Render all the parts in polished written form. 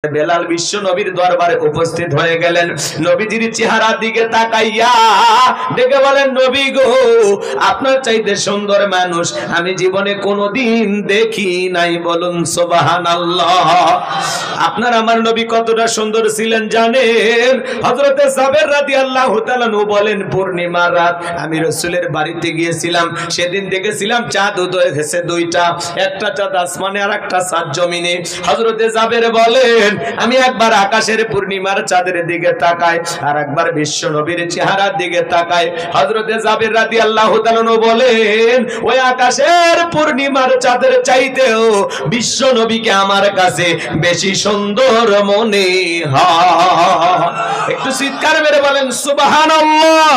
বেলাল বিশ্ব নবীর দরবারে উপস্থিত হয়ে গেলেন। নবীজির চেহারার দিকে তাকাইয়া ডেকে বলেন, নবী গো, আপনার চাইতে সুন্দর মানুষ আমি জীবনে কোনোদিন দেখি নাই। বলুন সুবহানাল্লাহ। আপনার আমার নবী কতটা সুন্দর ছিলেন জানেন? হযরতে সাবের রাদিয়াল্লাহু তাআলা নু বলেন, পূর্ণিমার রাত আমি রাসূলের বাড়িতে গিয়েছিলাম। সেদিন দেখেছিলাম চাঁদ উদয় হয়েছে দুইটা, একটা চাঁদ আসমানে আর একটা চাঁদ জমিনে। হযরতে সাবের বলেন, আমি একবার আকাশের পূর্ণিমার চাঁদের দিকে তাকাই, আর একবার বিশ্ব নবীর চেহারার দিকে তাকাই। হযরতে জাবের রাদিয়াল্লাহু তাআলা বলেন, ওই আকাশের পূর্ণিমার চাঁদের চাইতেও বিশ্ব নবীকে আমার কাছে বেশি সুন্দর মনে হয়। একটু চিৎকার মেরে বলেন সুবহানাল্লাহ।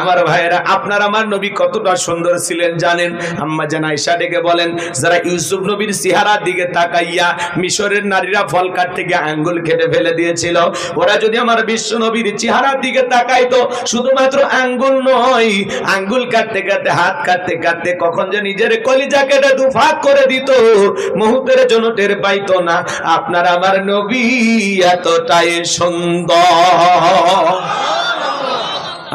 আমার ভাইয়েরা, আপনার আমার নবী কতটা সুন্দর ছিলেন জানেন? আম্মা জান আয়েশা ডেকে বলেন, যারা ইউসুফ নবীর চেহারার দিকে তাকাইয়া মিশরের নারীরা ফল কাটতে গিয়ে আঙ্গুল কেটে ফেলে দিয়েছিল, ওরা যদি আমার বিশ্ব নবীর চেহারার দিকে তাকাইতো, শুধুমাত্র আঙ্গুল নয়, আঙ্গুল কাটতে কাটতে হাত কাটতে কাটতে কখন যে নিজের কলিজা কেটে দুফাক করে দিত, মুহূর্তের জন্য টের পাইতো না। আপনার আমার নবী এতটাই সুন্দর।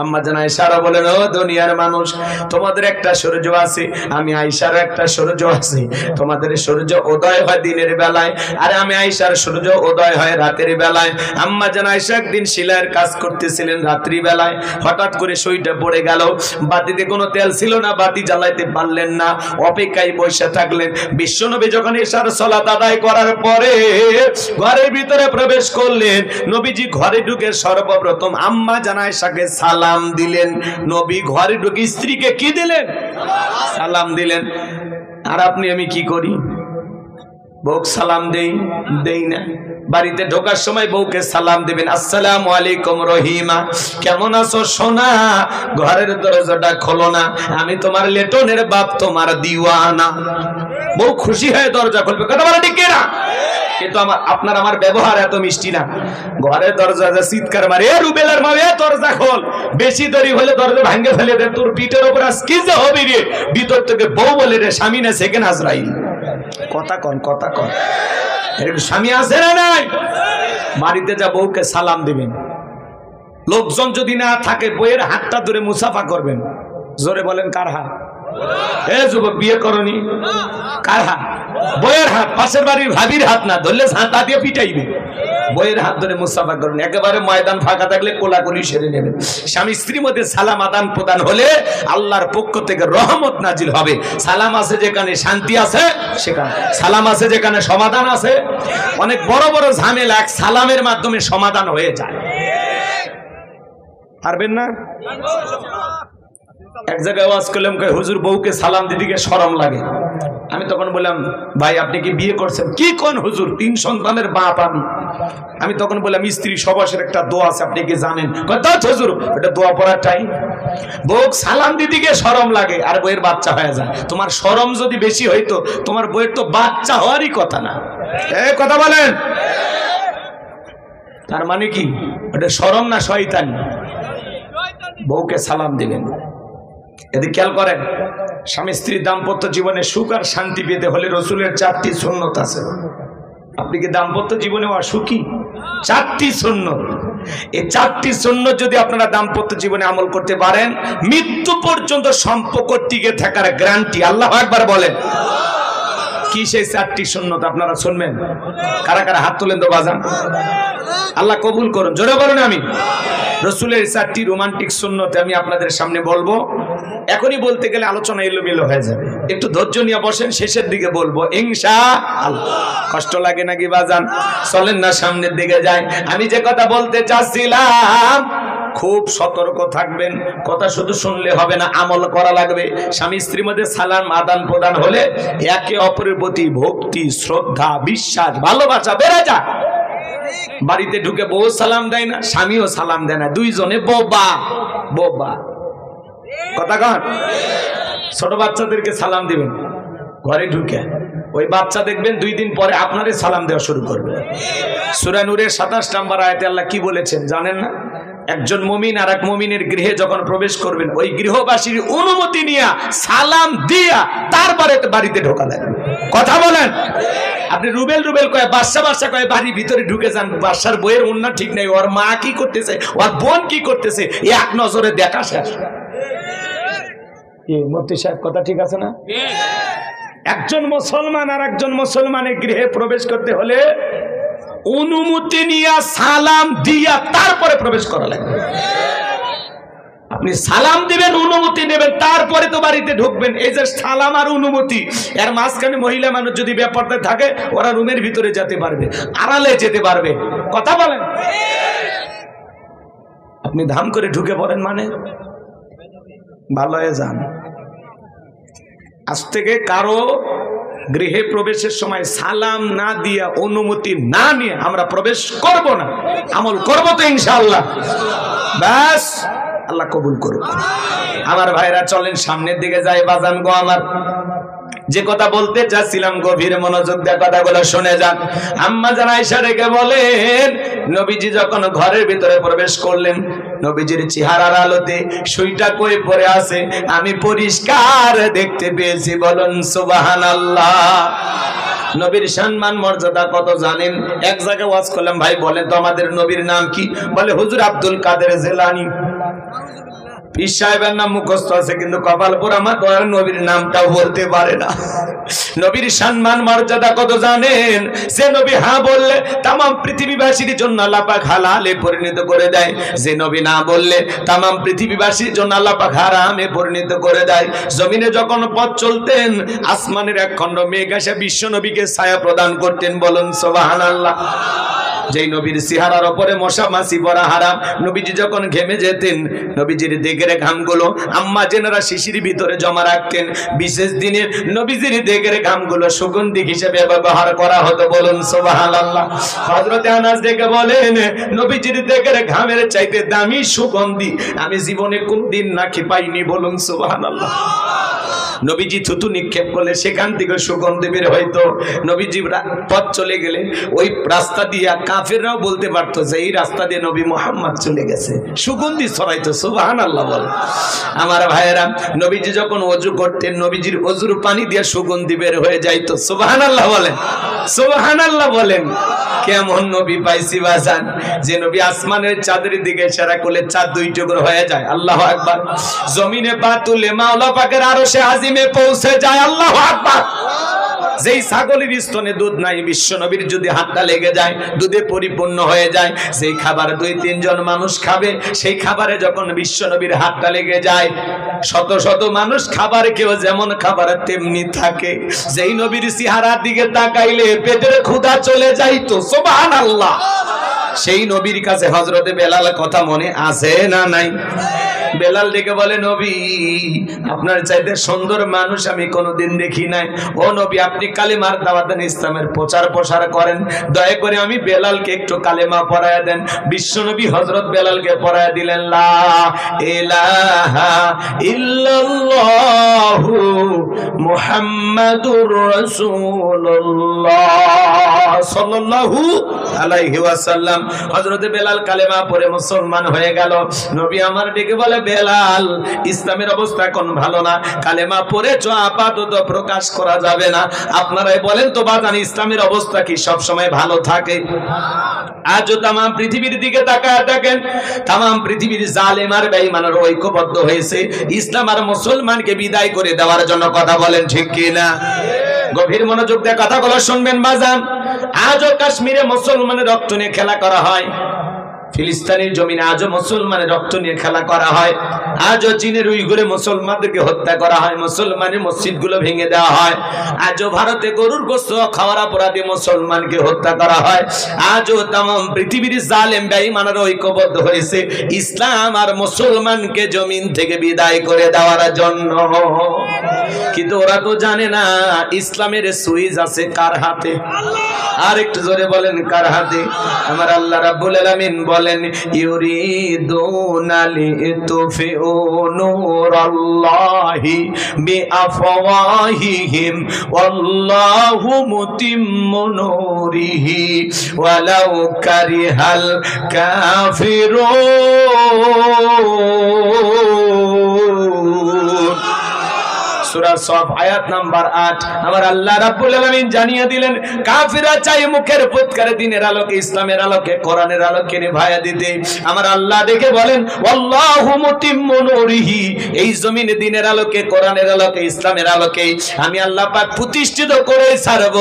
আম্মা জান আয়েশা বলেন, ও দুনিয়ার মানুষ, তোমাদের একটা সূর্য আছে, আমি আয়েশার একটা সূর্য আছে। তোমাদের সূর্য উদয় হয় দিনের বেলায়, আর আমি আয়েশার সূর্য উদয় হয় রাতের বেলায়। আম্মা জান আয়েশা একদিন সেলাইয়ের কাজ করতেছিলেন রাত্রি বেলায়, হঠাৎ করে সুইটা পড়ে গেল। বাতিতে কোনো তেল ছিল না, বাতি জ্বালাইতে পারলেন না, অপেক্ষায় বসে থাকলেন। বিশ্বনবী যখন এশার সালাত আদায় করার পরে ঘরের ভিতরে প্রবেশ করলেন, নবীজি ঘরে ঢুকে সর্বপ্রথম আম্মা জান আয়েশাকে সালাম দিলেন। নবী ঘরে ঢুকে স্ত্রীকে কি দিলেন? সালাম দিলেন। আর আপনি আমি কি করি? বউকে সালাম দেই না। বাড়িতে ঢোকার সময় বউকে সালাম দিবেন, আসসালামু আলাইকুম রহিমা, কেমন আছো সোনা? ঘরের দরজাটা খোলো না, আমি তোমার লেটনের বাপ, তোমার দিওয়ানা। বউ খুশি হয়ে দরজা খুলবে, কথা বলে ঠিক না? কিন্তু আপনার আমার ব্যবহার এত মিষ্টি না। ঘরের দরজা চিৎকার মারে, এ রুবেলার মা, এ দরজা খোল। বেশি দেরি হলে দরজা ভাঙে ফেলে দে, তোর পিঠের উপর আজ কি যে হবে রে। ভিতর থেকে বউ বলে রে, স্বামী না সেকেন্ড আজরাইল। কথা কন, কথা কন। এরকম স্বামী আছে না নাই? বাড়িতে যা বউকে সালাম দিবেন। লোকজন যদি না থাকে, বইয়ের হাতটা ধরে মুসাফা করবেন। জোরে বলেন, কার হাত? এ যুবক, বিয়ে করনি, কার হাত? বইয়ের হাত। পাশের বাড়ির ভাবির হাত না, ধরলে হাত দিয়ে পিটাইবে। বইয়ের হাত ধরে মুসাফা করুন। একেবারে ময়দান ফাঁকা থাকলে কোলাকুলি সেরে নেবেন। স্বামী স্ত্রীর মধ্যে সালাম আদান প্রদান হলে আল্লাহর পক্ষ থেকে রহমত নাজিল হবে। সালাম আছে যেখানে শান্তি আছে সেখানে, সালাম আছে যেখানে সমাধান আছে। অনেক বড় বড় ঝামেলা এক সালামের মাধ্যমে সমাধান হয়ে যায়। পারবেন না? এক জায়গায় ওয়াজ করলাম, হুজুর বউকে সালাম দিদিকে শরম লাগে। আমি তখন বললাম, ভাই আপনি কি বিয়ে করছেন? কি কোন হুজুর, 3 সন্তানের বাপ আমি তখন বললাম, স্ত্রী সবাসের একটা দোয়া আছে, আপনি কি জানেন? হুজুর ওটা দোয়া পড়ার টাইম। বউ সালাম দিদিকে শরম লাগে, আর বইয়ের বাচ্চা হয়ে যায়। তোমার শরম যদি বেশি হইতো, তোমার বইয়ের তো বাচ্চা হওয়ারই কথা না। কথা বলেন। তার মানে কি ওটা শরম না শয়তানি? বউকে সালাম দিবেন। এদিকে খেয়াল করেন, স্বামী স্ত্রী দাম্পত্য জীবনে সুখ আর শান্তি পেতে হলে রসুলের 4টি সুন্নত আছে। আপনি কি দাম্পত্য জীবনে অসুখী? 4টি সুন্নত। এই 4টি সুন্নত যদি আপনারা দাম্পত্য জীবনে আমল করতে পারেন, মৃত্যু পর্যন্ত সম্পর্ক টিকে থাকার গ্যারান্টি। আল্লাহু আকবার বলেন। কি সেই 4টি সুন্নত আপনারা শুনবেন? কারা কারা হাত তোলেন তো বাজান। আল্লাহ কবুল করুন, জোরে বলুন আমি। রসুলের 4টি রোমান্টিক সুন্নতে আমি আপনাদের সামনে বলবো। এখনই বলতে গেলে আলোচনা এলোমেলো হয়ে যাবে, একটু ধৈর্য নিয়ে বসেন, শেষের দিকে বলবো ইনশাআল্লাহ। কষ্ট লাগে নাকি বাজান? চলেন না সামনের দিকে যাই। আমি যে কথা বলতে চাচ্ছিলাম, খুব সতর্ক থাকবেন। কথা শুধু শুনলে হবে না, আমল করা লাগবে। স্বামী স্ত্রীর মধ্যে সালাম আদান প্রদান হলে একে অপরের প্রতি ভক্তি, শ্রদ্ধা, বিশ্বাস, ভালোবাসা বেড়ে যায়। বাড়িতে ঢুকে বউ সালাম দেয় না, স্বামীও সালাম দেয় না, দুইজনে বোবা বোবা। কথা কন। ছোট বাচ্চাদেরকে সালাম দিবেন ঘরে ঢুকে, ওই বাচ্চা দেখবেন 2 দিন পরে আপনারে সালাম দেওয়া শুরু করবে। সূরা নূরের 27 নম্বর আয়াতে আল্লাহ কি বলেছেন জানেন না? একজন মুমিন আর এক মুমিনের গৃহে যখন প্রবেশ করবেন ওই গৃহবাসীর অনুমতি নিয়ে সালাম দিয়া তারপরে বাড়িতে ঢোকা লাগবে। কথা বলেন। আপনি রুবেল রুবেল কয়ে বাদশা কয়ে বাড়ির ভিতরে ঢুকে যান, বাদশার বইয়ের অন্য ঠিক নেই, ওর মা কি করতেছে, ওর বোন কি করতেছে, এক নজরে দেখা শেষ। মুফতি সাহেব কথা ঠিক আছে না? একজন মুসলমান আর একজন মুসলমানের গৃহে প্রবেশ করতে হলে অনুমতি নিয়ে সালাম দিয়া তারপরে প্রবেশ করা লাগবে। আপনি সালাম দিবেন, অনুমতি নেবেন, তারপরে তো বাড়িতে ঢুকবেন। এই যে সালাম আর অনুমতি, এর মাঝখানে মহিলা মানুষ যদি ব্যাপারটা থাকে ওরা রুমের ভিতরে যেতে পারবে, আড়ালে যেতে পারবে। কথা বলেন। আপনি ধাম করে ঢুকে পড়েন মানে ভালো হয়ে যান। আজ থেকে কারো গৃহে প্রবেশের সময় সালাম না দিয়া অনুমতি না নিয়ে আমরা প্রবেশ করব না। আমল করব তো ইনশাআল্লাহ। ব্যাস, আল্লাহ কবুল করুন। আমার ভাইরা চলেন সামনের দিকে যাই। বাজান গো আমার, যে কথা বলতে চাচ্ছিলাম গভীর মনোযোগ দিয়ে কথাগুলো শুনে যান। আম্মা জান আয়েশা রেখে বলেন, নবীজি যখন ঘরের ভিতরে প্রবেশ করলেন, নবীজির চেহারার আলোতে সুইটা কই পড়ে আছে আমি পরিষ্কার দেখতে পেয়েছি। বলুন সুবহানাল্লাহ। নবীর সম্মান মর্যাদা কত জানেন? এক জায়গায় ওয়াজ করলাম, ভাই বলেন তো আমাদের নবীর নাম কি? বলে হুজুর আব্দুল কাদের জিলানী। পীর সাহেবের নাম মুখস্থ আছে কিন্তু কপাল পোড়া মা দয়ার নবীর নামটাও বলতে পারে না। নবীর সম্মান মর্যাদা কত জানেন? যে নবী হ্যাঁ বললে তামাম পৃথিবীবাসীর জন্য আল্লাহ পাক হালালে পরিণত করে দেয়, যে নবী না বললে তামাম পৃথিবীবাসীর জন্য আল্লাহ পাক হারামে পরিণত করে দেয়। জমিনে যখন পথ চলতেন আসমানের এক খণ্ড মেঘ এসে বিশ্ব নবীকে ছায়া প্রদান করতেন। বলুন সুবহানাল্লাহ। যেই নবীর চেহারার উপরে মশা মাছি পড়া হারাম, নবীজি যখন ঘেমে যেতেন নবীজির দেগের ঘামগুলো আম্মা জেনারা শিশির ভিতরে জমা রাখতেন। বিশেষ দিনে নবীজির দেগের ঘামগুলো সুগন্ধি হিসেবে ব্যবহার করা হতো। বলুন সুবহানাল্লাহ। হযরত আনাস ডেকে বলেন, নবীজির দেগের ঘামের চাইতে দামি সুগন্ধি আমি জীবনে কোনদিন নাকি পাইনি। বলুন সুবহানাল্লাহ। নবীজি থুতু নিক্ষেপ করলে সেখান থেকে সুগন্ধি বের হইতো। নবীজি পথ চলে গেলে ওই রাস্তা দিয়ে কাফেররাও বলতে পারতো যে এই রাস্তা দিয়ে নবী মুহাম্মদ চলে গেছে, সুগন্ধি ছড়াইতো। সুবহানাল্লাহ বল। আমার ভাইয়েরা, নবীজি যখন ওযু করতেন নবীজির ওযুর পানি দিয়ে সুগন্ধি বের হয়ে যাইতো। সুবহানাল্লাহ বলেন, সুবহানাল্লাহ বলেন। কেমন নবী পাইছি বাজান, যে নবী আসমানের চাঁদের দিকে ইশারা করলে চাঁদ দুই টুকরো হয়ে যায়। আল্লাহু আকবার। জমিনে পা তুলে মাওলা পাকের আরশে আজিমে পৌঁছে যায়। আল্লাহু আকবার। যেই ছাগলের স্তনে দুধ নাই, বিশ্ব নবীর যদি হাতটা লেগে যায় দুধে পরিপূর্ণ হয়ে যায়। যেই খাবার 2-3 জন মানুষ খাবে সেই খাবারে যখন বিশ্ব নবীর হাতটা লেগে যায় শত শত মানুষ খাবার কেউ যেমন খাবার তেমনি থাকে। যেই নবীর চেহারার দিকে তাকাইলে পেটের ক্ষুধা চলে যাইতো। সুবহানাল্লাহ। সেই নবীর কাছে হযরতে বেলাল কথা মনে আছে না নাই? বেলাল ডেকে বলে, নবী আপনার চাইতে সুন্দর মানুষ আমি কোনোদিন দেখি নাই। ও নবী, আপনি কালেমার দাওয়াত দেন, ইসলামের প্রচার প্রসার করেন, দয়া করে আমি বেলালকে একটু কালেমা পড়ায়া দেন। বিশ্ব নবী হযরত বেলালকে পড়ায়া দিলেন, লা ইলাহা ইল্লাল্লাহু মুহাম্মাদুর রাসূলুল্লাহ সাল্লাল্লাহু আলাইহি ওয়াসাল্লাম। হযরতে বেলাল কালেমা পড়ে মুসলমান হয়ে গেল। নবী আমার ডেকে বলে, বেলাল ইসলামের অবস্থা এখন ভালো না, কালেমা পড়েছো আপাতত প্রকাশ করা যাবে না। আপনারাই বলেন তো বাজান, ইসলামের অবস্থা কি সব সময় ভালো থাকে? আজও তাম পৃথিবীর দিকে তাকায় দেখেন, তাম পৃথিবীর জালেম আর বেঈমানরা ঐক্যবদ্ধ হয়েছে ইসলাম আর মুসলমানকে বিদায় করে দেওয়ার জন্য। কথা বলেন ঠিক কি না? গভীর মনোযোগ দিয়ে কথাগুলো শুনবেন বাজান। আজও কাশ্মীরে মুসলমানের রক্ত নিয়ে খেলা করা হয়, ফিলিস্তিনের জমিনে আজও মুসলমানের রক্ত নিয়ে খেলা করা হয়, আজও চীনের উইঘুরে মুসলমানদেরকে হত্যা করা হয়, মুসলমানের মসজিদগুলো ভেঙে দেওয়া হয়, আজও ভারতে গরুর গোশত খাওয়ার অপরাধে মুসলমানকে হত্যা করা হয়। আজও তাম পৃথিবীর জালেম বেঈমানরা ঐক্যবদ্ধ হয়েছে ইসলাম আর মুসলমানকে জমিন থেকে বিদায় করে দেওয়ার জন্য। কিন্তু ওরা তো জানে না ইসলামের সুইচ আছে কার হাতে। আর একটু জোরে বলেন কার হাতে? আমার আল্লাহ রাব্বুল আলামিন বলেন ইউরিদুনা লিতুফিউ নূরাল্লাহি বিআফওয়াহিহিম ওয়াল্লাহু মুতিম্মু নূরিহি ওয়ালাউ কারিহাল কাফিরুন। সূরা সফ আয়াত নাম্বার 8। আমার আল্লাহ রাব্বুল আলামিন জানিয়ে দিলেন কাফিররা চাই মুখের ফুৎকারে দিনের আলোকে, ইসলামের আলোকে, কোরআনের আলোকে নিভায়া দিতে। আমার আল্লাহ দেখে বলেন ওয়াল্লাহু মুতিম্মু নূরিহি, এই জমিনে দিনের আলোকে, কোরআনের আলোকে, ইসলামের আলোকে আমি আল্লাহ পাক প্রতিষ্ঠিত করে ছাড়ব।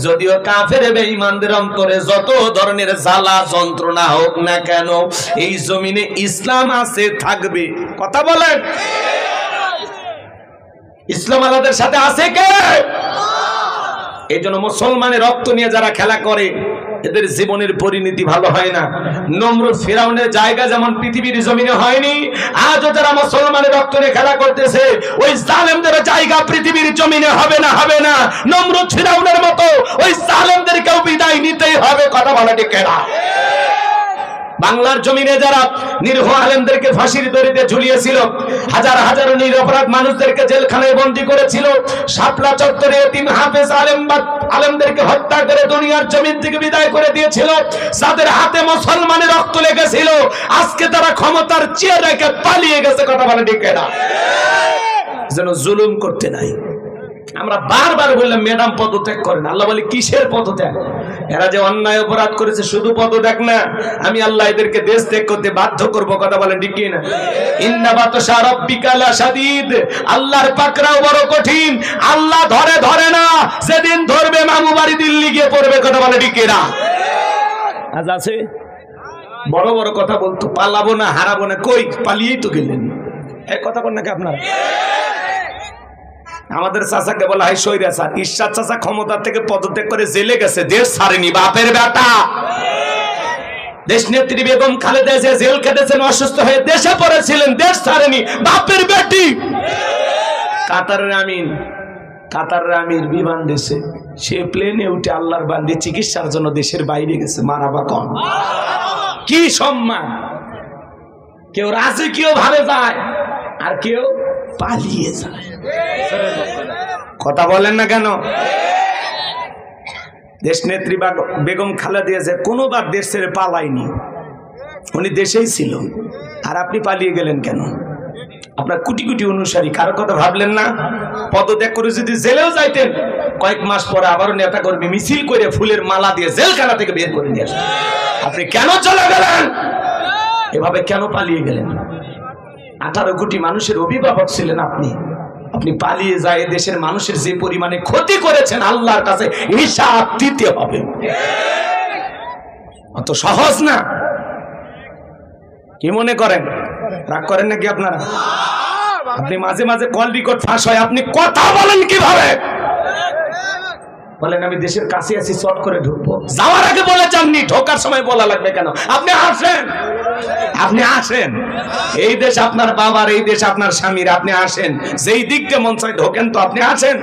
যদিও কাফের বেঈমানদের অন্তরে যত ধরনের জ্বালা যন্ত্রণা হোক না কেন, এই জমিনে ইসলাম আছে, থাকবে। কথা বলেন, ইসলাম আলাদের সাথে আছে কে? এই জন্য মুসলমানের রক্ত নিয়ে যারা খেলা করে এদের জীবনের পরিণতি ভালো হয় না। নমরুদ ফিরাউনের জায়গা যেমন পৃথিবীর জমিনে হয়নি, আজও যারা মুসলমানের রক্ত নিয়ে খেলা করতেছে ওই জালেমদের জায়গা পৃথিবীর জমিনে হবে না, হবে না। নমরুদ ফিরাউনের মতো ওই জালেমদেরকেও বিদায় নিতেই হবে। কথা বলা ঠিক না? বাংলার জমিনে যারা নিরীহ আলেমদেরকে ফাঁসির দড়িতে ঝুলিয়েছিল, হাজার হাজার নিরপরাধ মানুষদেরকে জেলখানায় বন্দী করেছিল, শাপলা চত্বরে এতিম হাফেজ আলেমদেরকে হত্যা করে দুনিয়ার জমিন থেকে বিদায় করে দিয়েছিল, যাদের হাতে মুসলমানের রক্ত লেগেছিল, আজকে তারা ক্ষমতার চেয়ার রেখে পালিয়ে গেছে। কথা বলে ঠিক না? যেন জুলুম করতে নাই। আমরা বারবার বললাম ম্যাডাম পদত্যাগ করেন। আল্লাহ বলে কিসের পদত্যাগ? এরা যে অন্যায় অপরাধ করেছে শুধু পদত্যাগ না, আমি আল্লাহ এদেরকে দেশ ত্যাগ করতে বাধ্য করব। কথা বলেন ঠিক কি না? ইন্না বাতশা রাব্বিকা লাশাদীদ, আল্লাহর পাকড়াও বড় কঠিন। আল্লাহ ধরে ধরে না, সেদিন ধরবে মামু বাড়ি দিল্লি গিয়ে পড়বে। কথা বলে ঠিক কি না? আজ আছে বড় বড় কথা বলতো, পালাবো না, হারাবো না, কই পালিয়েই তো গেলেন। এই কথা বল নাকি আপনারা? আমাদের চাচাকে বলা হয় স্বৈরাচার। ঈশ্বর চাচা ক্ষমতার থেকে পদত্যাগ করে জেলে গেছে, দেশ ছাড়েনি। বাপের বেটা দেশ নেত্রী বেগম খালেদা জিয়া জেল খেটেছেন, অসুস্থ হয়ে দেশে পড়েছিলেন, দেশ ছাড়েনি। বাপের বেটি কাতারের আমির বিমান দেশে, সে প্লেনে উঠে আল্লাহর বান্দি চিকিৎসার জন্য দেশের বাইরে গেছে। মারাবা কম, কি সম্মান! কেউ রাজকীয় ভাবে যায় আর কেউ পালিয়ে যায়। কথা বলেন না কেন? দেশ নেত্রী বেগম খালেদা জিয়া কোনোবার দেশ ছেড়ে পালায়নি, উনি দেশেই ছিল। আর আপনি পালিয়ে গেলেন কেন? আপনার কোটি কোটি অনুসারী, কারো কথা ভাবলেন না? পদত্যাগ করে যদি জেলেও যাইতেন, কয়েক মাস পরে আবারও নেতা কর্মী মিছিল করে ফুলের মালা দিয়ে জেলখানা থেকে বের করে নিয়ে আসেন। আপনি কেন চলে গেলেন? এভাবে কেন পালিয়ে গেলেন? 18 কোটি মানুষের অভিভাবক ছিলেন আপনি। আপনি পালিয়ে যায় দেশের মানুষের যে পরিমাণে ক্ষতি করেছেন, আল্লাহর কাছে হিসাব দিতে হবে। অত সহজ না। কি মনে করেন? রাগ করেন নাকি আপনারা? আপনি মাঝে মাঝে কল রেকর্ড ফাঁস হয়, আপনি কথা বলেন কিভাবে? বলেন আমি দেশের কাছে আছি, শর্ট করে ঢুকবো। যাওয়ার আগে বলে যাননি, ঢোকার সময় বলা লাগবে কেন? আপনি আসেন, আপনি আসেন। এই দেশ আপনার বাবার, এই দেশ আপনার স্বামীর। আপনি আসেন, যেই দিক দিয়ে মন চায় ঢোকেন তো। আপনি আসেন।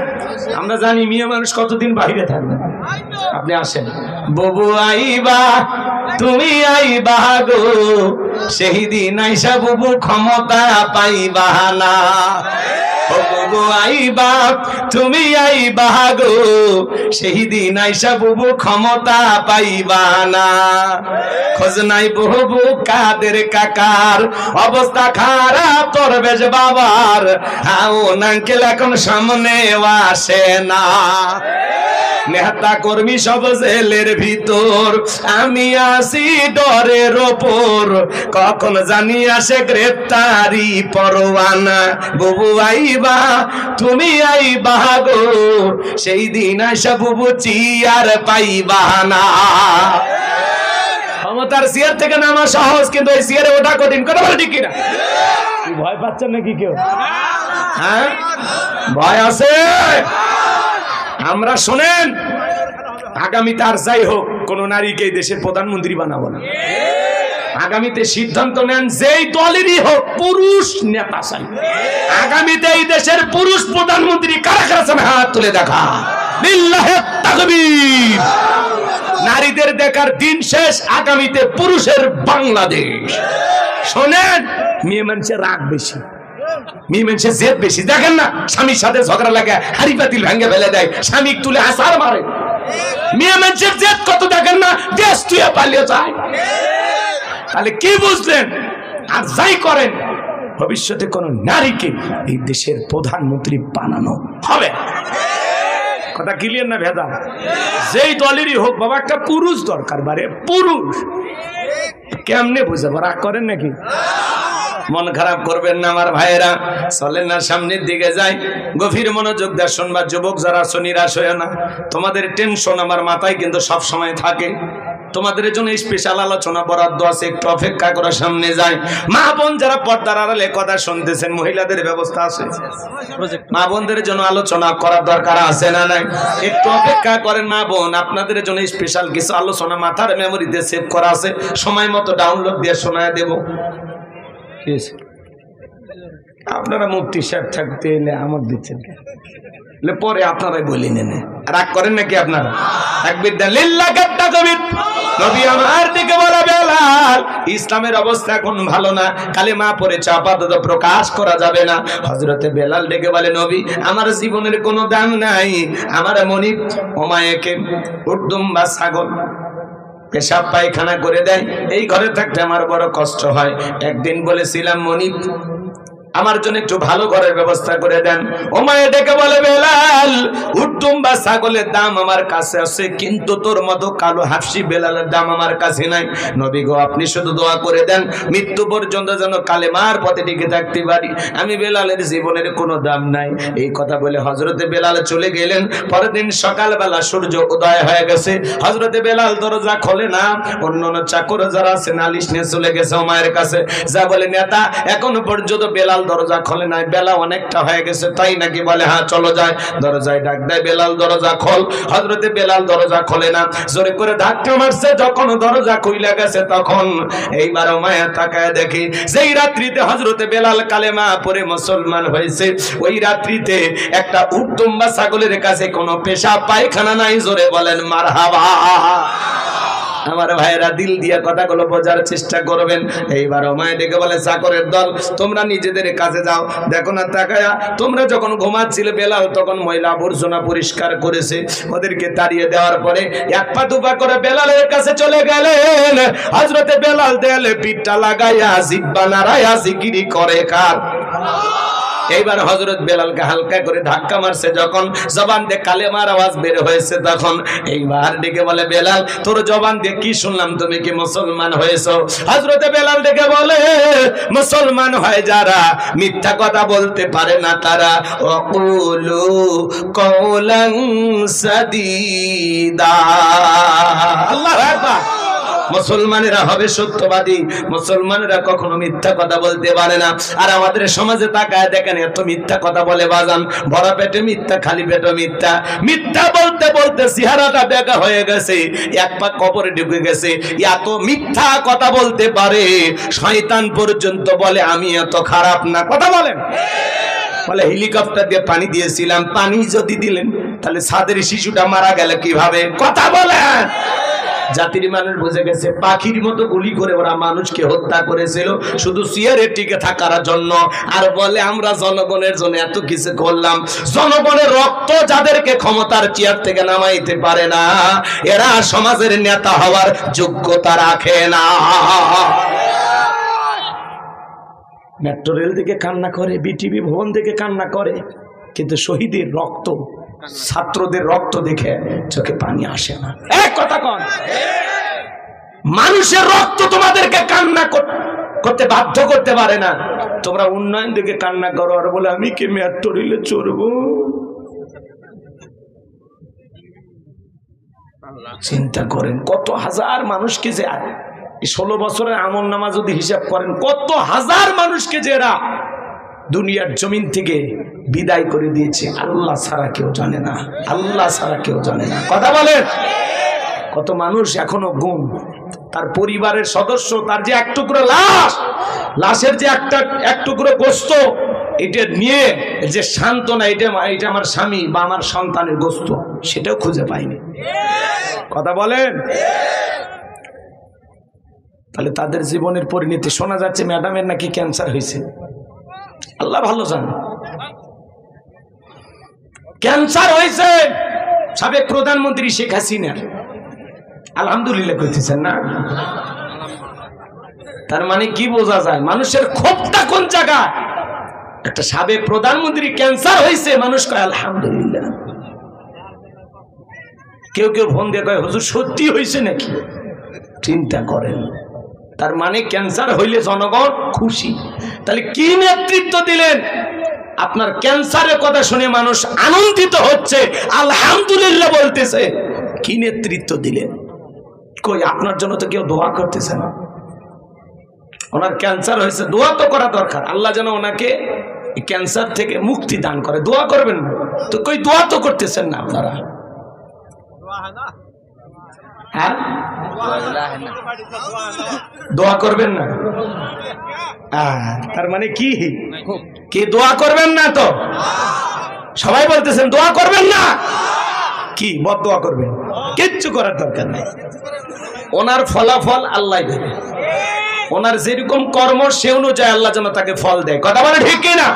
আমরা জানি মেয়ে মানুষ কতদিন বাইরে থাকবে। আপনি আসেন। ববু আইবা, তুমি আইবা গো, সেই দিন আইসা বুবু ক্ষমতা পাইবা না। ববু আইবা, তুমি আইবা গো, সেই দিন আইসা বুবু ক্ষমতা পাইবা না। খোঁজ নাই বহু কাদের কাকার, অবস্থা খারাপ তোর বেশ বাবার, আও নাঙ্কেল এখন সামনে আসে না। নেতা কর্মী সব জেলের ভিতর, আমি আসি ডরের ওপর, কখন জানি আসে গ্রেপ্তারি পরোয়ানা। বুবু আইবা, তুমি আইবা গো, সেই দিন আসা বুবু চিয়ার পাইবা না। ক্ষমতার চেয়ার থেকে নামা সহজ, কিন্তু এই চেয়ারে ওঠা কঠিন। কথা বলে ঠিক কিনা? ভয় পাচ্ছেন নাকি কেউ? হ্যাঁ, ভয় আছে? আমরা শোনেন, আগামী তার যাই হোক, কোন নারীকে দেশের প্রধানমন্ত্রী বানাবো না। আগামীতে সিদ্ধান্ত নেন যেই দলেরই হোক পুরুষ নেতা চাই। আগামীতে এই দেশের পুরুষ প্রধানমন্ত্রী কারা কারা চান হাত তুলে দেখা। লিল্লাহি তাকবীর। নারীদের দেখার দিন শেষ, আগামীতে পুরুষের বাংলাদেশ। শোনেন, মেয়ে মানুষের রাগ বেশি, মেয়ে মানুষের জেদ বেশি। দেখেন না, স্বামীর সাথে ঝগড়া লাগে হাড়ি পাতিল ভেঙে ফেলে দেয়, স্বামী তুলে আসার মারে। মেয়ে মানুষের জেদ কত দেখেন না, দেশ তুই পালিয়ে যায়। তাহলে কি বুঝলেন? আর যাই করেন, ভবিষ্যতে কোন নারীকে এই দেশের প্রধানমন্ত্রী বানানো হবে। কথা ক্লিয়ার না ভেদা? যেই দলেরই হোক বাবা, একটা পুরুষ দরকার। বারে পুরুষ কেমনে বুঝাবো? রাগ করেন নাকি? মন খারাপ করবেন না আমার ভাইয়েরা, চলেন না সামনের দিকে যাই। গভীর মনোযোগ দিয়ে শুনবা। যুবক যারা আছো, নিরাশ হয়ে না। তোমাদের টেনশন আমার মাথায় কিন্তু সব সময় থাকে। তোমাদের জন্য স্পেশাল আলোচনা বরাদ্দ আছে, একটু অপেক্ষা করে সামনে যাই। মা বোন যারা পর্দার আড়ালে কথা শুনতেছেন, মহিলাদের ব্যবস্থা আছে, মা বোনদের জন্য আলোচনা করার দরকার আছে না নাই? একটু অপেক্ষা করেন মা বোন, আপনাদের জন্য স্পেশাল কিছু আলোচনা মাথার মেমোরিতে সেভ করা আছে, সময় মতো ডাউনলোড দিয়ে শোনায় দেব। আপনারা মুফতি সাহেব থাকতে এলে আমার দিচ্ছেন পরে আপনারাই বলি নেন, রাগ করেন নাকি আপনারা? তাকবীর দেন, লিল্লাহি তাকবীর। নবী আমার দিকে বলা, বেলাল ইসলামের অবস্থা এখন ভালো না, কালেমা পড়ে আপাতত প্রকাশ করা যাবে না। হযরতে বেলাল ডেকে বলে, নবী আমার জীবনের কোনো দাম নাই, আমার মনিব ওমায়েকে উর্দুম বা ছাগল পেশাব পায়খানা করে দেয়, এই ঘরে থাকতে আমার বড় কষ্ট হয়। একদিন বলেছিলাম, মনিব আমার জন্য একটু ভালো ঘরের ব্যবস্থা করে দেন। ওমায়ে ডেকে বলে, বেলাল উট্টুম বা ছাগলের দাম আমার কাছে আছে, কিন্তু তোর মতো কালো হাফসি বেলালের দাম আমার কাছে নাই। নবী গো, আপনি শুধু দোয়া করে দেন মৃত্যু পর্যন্ত যেন কালেমার পথে টিকে থাকতে পারি, আমি বেলালের জীবনের কোনো দাম নাই। এই কথা বলে হযরতে বেলাল চলে গেলেন। পরের দিন সকালবেলা সূর্য উদয় হয়ে গেছে, হযরতে বেলাল দরজা খোলে না। অন্যান্য চাকর যারা আছে নালিশ নিয়ে চলে গেছে ওমায়ের কাছে, যা বলে, নেতা এখনো পর্যন্ত বেলাল দরজা খোলে নাই, বেলা অনেকটা হয়ে গেছে, তাই নাকি? বলে, হ্যাঁ চলো যায়। দরজায় ডাক দেয়, বেলাল দরজা খোল। হযরতে বেলাল দরজা খোলে না, জোরে করে ধাক্কা মারছে। যখন দরজা খুইলা গেছে, তখন এইবার মায়া তাকায় দেখি যেই রাত্রিতে হযরতে বেলাল কালেমা পড়ে মুসলমান হয়েছে, ওই রাত্রিতে একটা উট্টুম বা ছাগলের কাছে কোনো পেশাব পায়খানা নাই। জোরে বলেন মারহাবা। আমার ভাইয়েরা, দিল দিয়ে কথাগুলো বোঝার চেষ্টা করবেন। এইবার ওমায় ডেকে বলে, চাকরের দল তোমরা নিজেদের কাছে যাও। দেখো না তাকায়া, তোমরা যখন ঘুমাচ্ছিলে বেলাল তখন ময়লা আবর্জনা পরিষ্কার করেছে, ওদেরকে তাড়িয়ে দেওয়ার পরে এক পা দুপা করে বেলালের কাছে চলে গেলেন। হযরতে বেলাল দেয়ালে পিঠটা লাগাইয়া জিহ্বা নাড়াইয়া জিকিরি করে কার? এইবার হযরত বেলালকে হালকা করে ধাক্কা মারছে, যখন জবান দিয়ে কালেমার আওয়াজ বের হয়েছে, তখন এইবার ডেকে বলে, বেলাল তোর জবান দিয়ে কি শুনলাম, তুমি কি মুসলমান হয়েছো? হযরতে বেলাল ডেকে বলে, মুসলমান হয় যারা মিথ্যা কথা বলতে পারে না তারা। ওয়াকুলু কওলান সাদীদা। আল্লাহু আকবার। মুসলমানেরা হবে সত্যবাদী, মুসলমানেরা কখনো মিথ্যা কথা বলতে পারে না। আর আমাদের সমাজে তাকায় দেখেন, এত মিথ্যা কথা বলে বাজান, ভরা পেটে মিথ্যা, খালি পেটে মিথ্যা। মিথ্যা বলতে বলতে চেহারাটা বেঁকা হয়ে গেছে, এক পা কবরে ঢুকে গেছে। এত মিথ্যা কথা বলতে পারে শয়তান পর্যন্ত বলে আমি এত খারাপ না। কথা বলেন? বলে হেলিকপ্টার দিয়ে পানি দিয়েছিলাম, পানি যদি দিলেন তাহলে ছাদের শিশুটা মারা গেল কিভাবে? কথা বলেন? জাতির মানুষ বুঝে গেছে, পাখির মতো গুলি করে ওরা মানুষকে হত্যা করেছিল শুধু চেয়ারে টিকে থাকার জন্য। আর বলে আমরা জনগণের জন্য এত কিছু করলাম। জনগণের রক্ত যাদেরকে ক্ষমতার চেয়ার থেকে নামাইতে পারে না, এরা সমাজের নেতা হওয়ার যোগ্যতা রাখে না। মেট্রো রেল থেকে কান্না করে, বিটিভি ভবন থেকে কান্না করে, কিন্তু শহীদের রক্ত, ছাত্রদের রক্ত দেখে চোখে পানি আসে না। এক কথা কন, মানুষের রক্ত তোমাদেরকে কান্না করতে বাধ্য করতে পারে না। তোমরা উন্নয়ন দেখে কান্না করো আর বলে আমি কি মেট্রো রেলে চড়বো? চিন্তা করেন কত হাজার মানুষকে যে 16 বছরের আমল নামা যদি হিসাব করেন, কত হাজার মানুষকে যে এরা দুনিয়ার জমিন থেকে বিদায় করে দিয়েছে। আল্লাহ ছাড়া কেউ জানে না, আল্লাহ ছাড়া কেউ জানে না। কথা বলেন? কত মানুষ এখনো গুম, তার পরিবারের সদস্য, তার যে এক টুকরো লাশ, লাশের যে এক টুকরো গোস্ত, এটা নিয়ে যে সান্ত্বনা, এটা আমার স্বামী বা আমার সন্তানের গোস্ত, সেটাও খুঁজে পাইনি। কথা বলেন। তাহলে তাদের জীবনের পরিণতি। শোনা যাচ্ছে ম্যাডামের নাকি ক্যান্সার হয়েছে, আল্লাহ ভালো জানে। ক্যান্সার হয়েছে সাবেক প্রধানমন্ত্রী শেখ হাসিনার, আলহামদুলিল্লাহ কইতেছেন না? তার মানে কি বোঝা যায় মানুষের ক্ষোভটা কোন জায়গায়? একটা সাবেক প্রধানমন্ত্রী ক্যান্সার হয়েছে, মানুষ কয় আলহামদুলিল্লাহ। কেউ কেউ ফোন দিয়ে কয় হুজুর সত্যি হয়েছে নাকি? চিন্তা করেন, তার মানে ক্যান্সার হইলে জনগণ খুশি। তাহলে কি নেতৃত্ব দিলেন? আপনার ক্যান্সারের কথা শুনে মানুষ আনন্দিত হচ্ছে, আলহামদুলিল্লাহ বলতেছে। কি নেতৃত্ব দিলেন? কই আপনার জন্য তো কেউ দোয়া করতেছে না। ওনার ক্যান্সার হয়েছে, দোয়া তো করা দরকার, আল্লাহ যেন ওনাকে ক্যান্সার থেকে মুক্তি দান করে। দোয়া করবেন না তো? কই দোয়া তো করতেছেন না আপনারা। হ্যাঁ, দোয়া করবেন না? তার মানে কি কি দোয়া করবেন না? তো সবাই বলতেছেন দোয়া করবেন না, কি বদ দোয়া করবেন? কিচ্ছু করার দরকার নেই। ওনার ফলাফল আল্লাহ দেবে। ওনার যেরকম কর্ম সে অনুযায়ী আল্লাহ যেন তাকে ফল দেয়। কথা বলে ঠিক কিনা?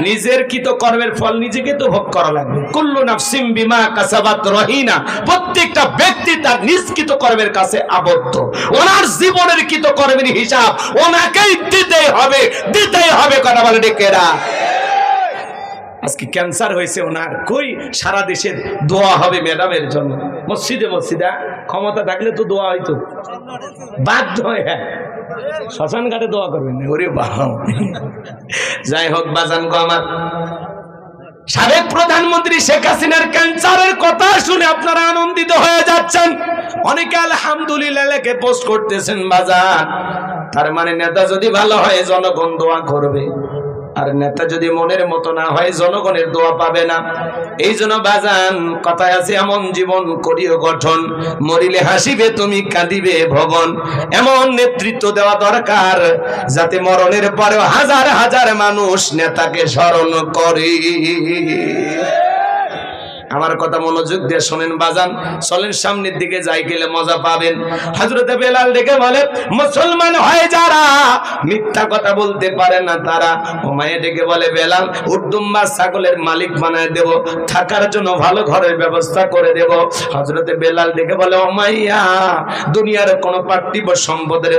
নিজের কৃত কর্মের ফল নিজেকে তো ভোগ করা লাগবে। কুল্লু নাফসিম বিমা কাসাবাত রহিনা, প্রত্যেকটা ব্যক্তি তার নিজ কৃত কর্মের কাছে আবদ্ধ। ওনার জীবনের কৃত কর্মের হিসাব ওনাকেই দিতেই হবে, দিতেই হবে। কথা বলে ঠিক কিনা? আজকে ক্যান্সার হয়েছে ওনার, কই সারা দেশের দোয়া হবে ম্যাডামের জন্য। মসজিদে মসজিদে ক্ষমতা থাকলে তো দোয়া হইতো, বাধ্য হয়ে। শ্মশান ঘাটে দোয়া করবেন না? ওরে বাবা। যাই হোক বাজান গো আমার, সাবেক প্রধানমন্ত্রী শেখ হাসিনার ক্যান্সারের কথা শুনে আপনারা আনন্দিত হয়ে যাচ্ছেন, অনেকে আলহামদুলিল্লাহ লেখে পোস্ট করতেছেন বাজান। তার মানে নেতা যদি ভালো হয় জনগণ দোয়া করবে, আর নেতা যদি মনের মতো না হয় জনগণের দোয়া পাবে না। এই জন্য বাজান কথায় আছে, এমন জীবন করিও গঠন, মরিলে হাসিবে তুমি কাঁদিবে ভবন। এমন নেতৃত্ব দেওয়া দরকার যাতে মরণের পরেও হাজার হাজার মানুষ নেতাকে স্মরণ করে। আমার কথা মনোযোগ দিয়ে শোনেন বাজান, চলেন সামনের দিকে যাই, গেলে মজা পাবেন। হযরতে বেলাল ডেকে বলে, মুসলমান হয় যারা মিথ্যা কথা বলতে পারে না তারা। উমাইয়া ডেকে বলে, বেলাল উর্দুম্বা ছাগলের মালিক বানায় দেব, থাকার জন্য ভালো ঘরের ব্যবস্থা করে দেব। হযরতে বেলাল ডেকে বলে, উমাইয়া দুনিয়ার কোন পার্থিব সম্পদের